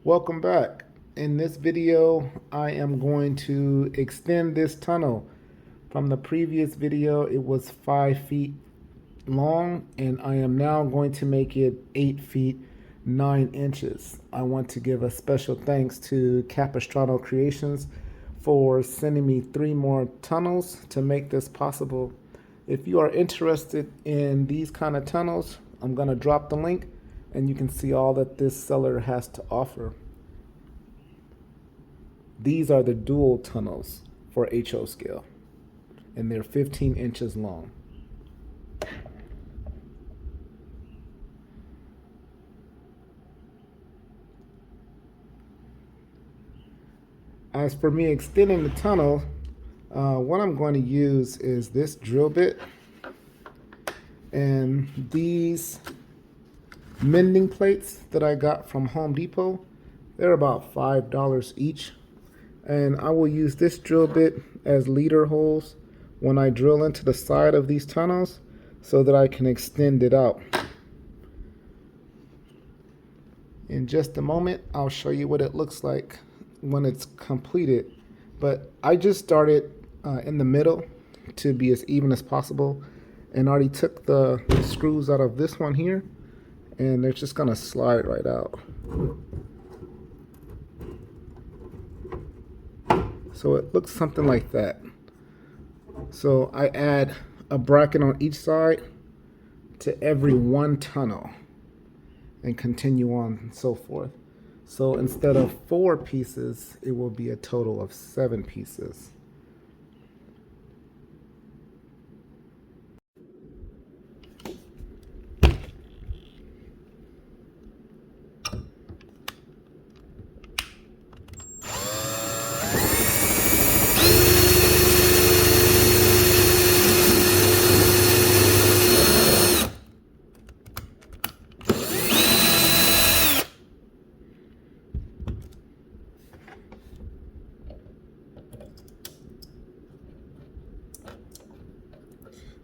Welcome back. In this video, I am going to extend this tunnel. From the previous video, it was 5 feet long, and I am now going to make it 8 feet 9 inches. I want to give a special thanks to Capistrano Creations for sending me 3 more tunnels to make this possible. If you are interested in these kind of tunnels, I'm going to drop the link and you can see all that this seller has to offer. These are the dual tunnels for HO scale, and they're 15 inches long. As for me extending the tunnel, what I'm going to use is this drill bit and these mending plates that I got from Home Depot. They're about $5 each. And I will use this drill bit as leader holes when I drill into the side of these tunnels so that I can extend it out. In just a moment, I'll show you what it looks like when it's completed. But I just started in the middle to be as even as possible, and already took the screws out of this one here, and they're just gonna slide right out. So it looks something like that. So I add a bracket on each side to every one tunnel and continue on and so forth. So instead of 4 pieces, it will be a total of 7 pieces.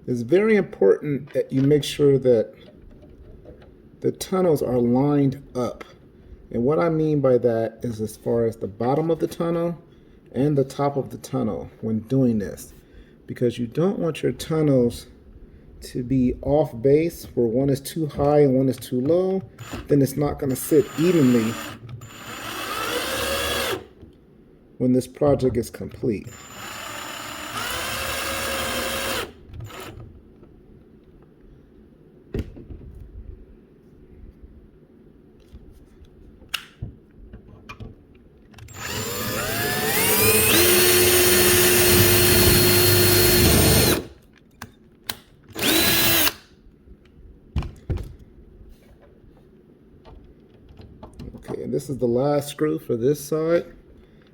It's very important that you make sure that the tunnels are lined up. And what I mean by that is as far as the bottom of the tunnel and the top of the tunnel when doing this. Because you don't want your tunnels to be off base where one is too high and one is too low. Then it's not going to sit evenly when this project is complete. Okay, and this is the last screw for this side,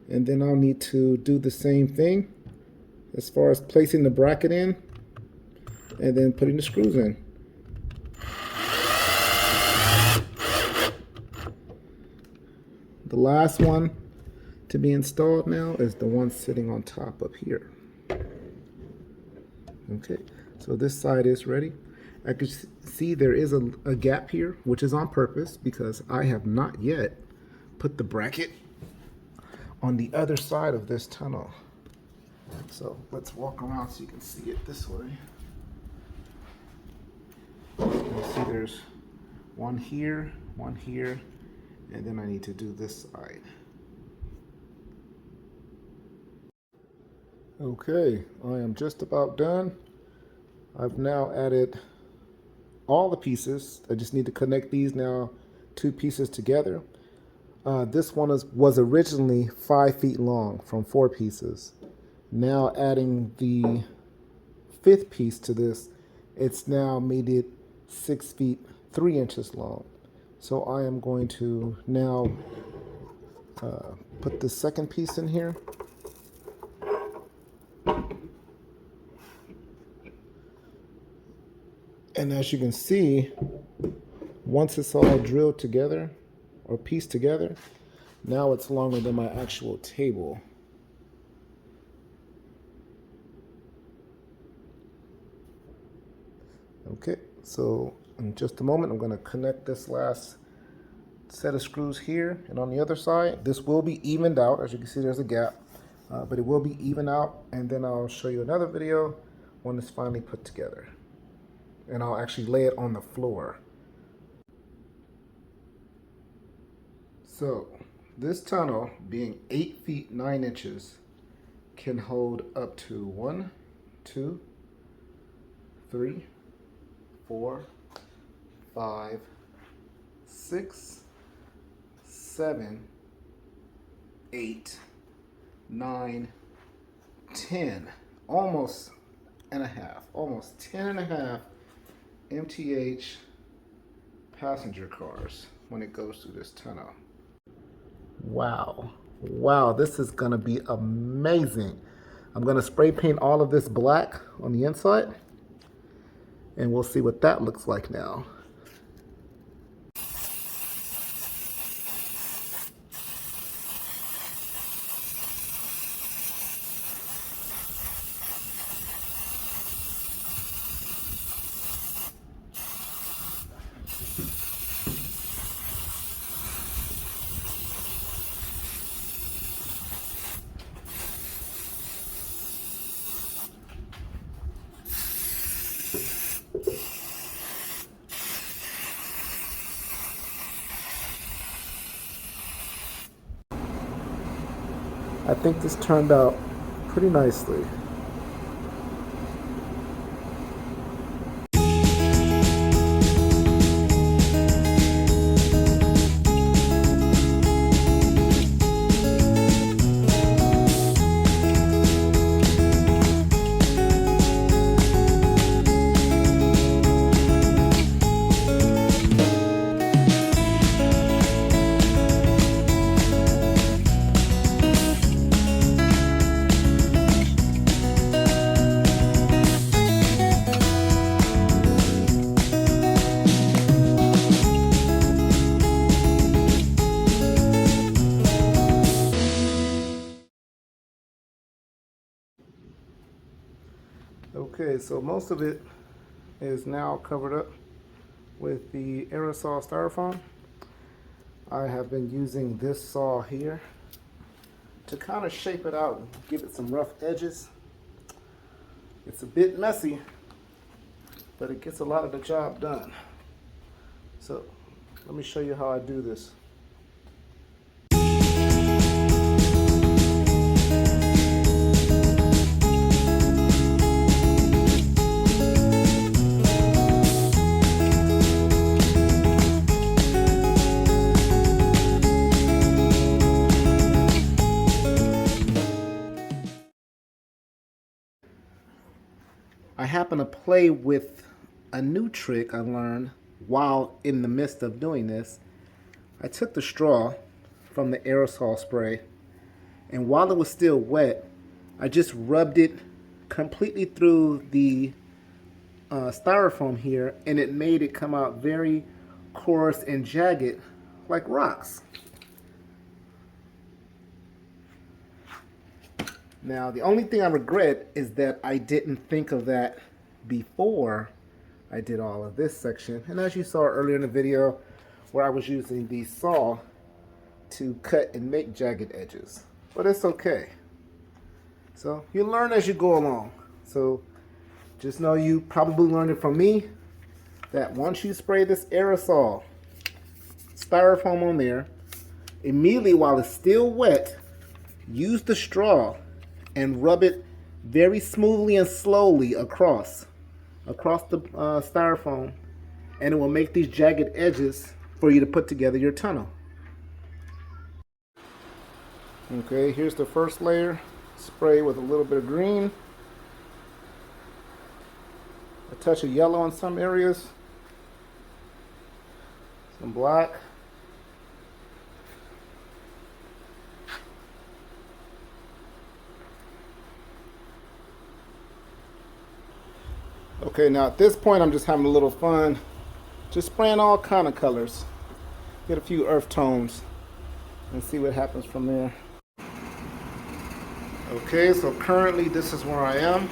and then I'll need to do the same thing as far as placing the bracket in and then putting the screws in. The last one to be installed now is the one sitting on top up here. Okay, so this side is ready. I can see there is a gap here, which is on purpose because I have not yet put the bracket on the other side of this tunnel. So let's walk around so you can see it this way. You can see there's one here, and then I need to do this side. Okay, I am just about done. I've now added all the pieces. I just need to connect these now 2 pieces together. This one was originally 5 feet long from 4 pieces. Now adding the 5th piece to this, it's now made it 6 feet 3 inches long. So I am going to now put the second piece in here. And as you can see, once it's all drilled together or pieced together, now it's longer than my actual table. Okay, so in just a moment, I'm going to connect this last set of screws here, and on the other side, this will be evened out. As you can see, there's a gap, but it will be evened out, and then I'll show you another video when it's finally put together. And I'll actually lay it on the floor. So this tunnel, being 8 feet 9 inches, can hold up to 1, 2, 3, 4, 5, 6, 7, 8, 9, 10, almost 10 and a half MTH passenger cars when it goes through this tunnel. Wow. Wow, this is gonna be amazing. I'm gonna spray paint all of this black on the inside, and we'll see what that looks like now. I think this turned out pretty nicely. Okay, so most of it is now covered up with the aerosol styrofoam. I have been using this saw here to kind of shape it out and give it some rough edges. It's a bit messy, but it gets a lot of the job done. So let me show you how I do this. I happen to play with a new trick I learned while in the midst of doing this. I took the straw from the aerosol spray, and while it was still wet, I just rubbed it completely through the styrofoam here, and it made it come out very coarse and jagged like rocks. Now, the only thing I regret is that I didn't think of that before I did all of this section. And as you saw earlier in the video, where I was using the saw to cut and make jagged edges. But it's okay. So you learn as you go along. So just know you probably learned it from me, that once you spray this aerosol styrofoam on there, immediately while it's still wet, use the straw and rub it very smoothly and slowly across the styrofoam, and it will make these jagged edges for you to put together your tunnel. Okay, here's the first layer. Spray with a little bit of green, a touch of yellow in some areas, some black. Okay, now at this point I'm just having a little fun, just spraying all kind of colors. Get a few earth tones and see what happens from there. Okay, so currently this is where I am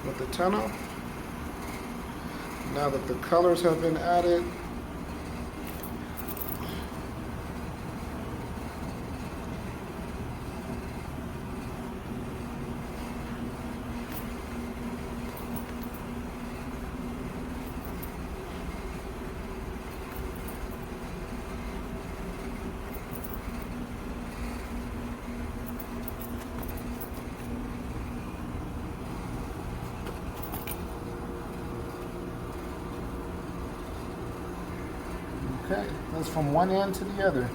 with the tunnel. Now that the colors have been added, Okay, that's from one end to the other.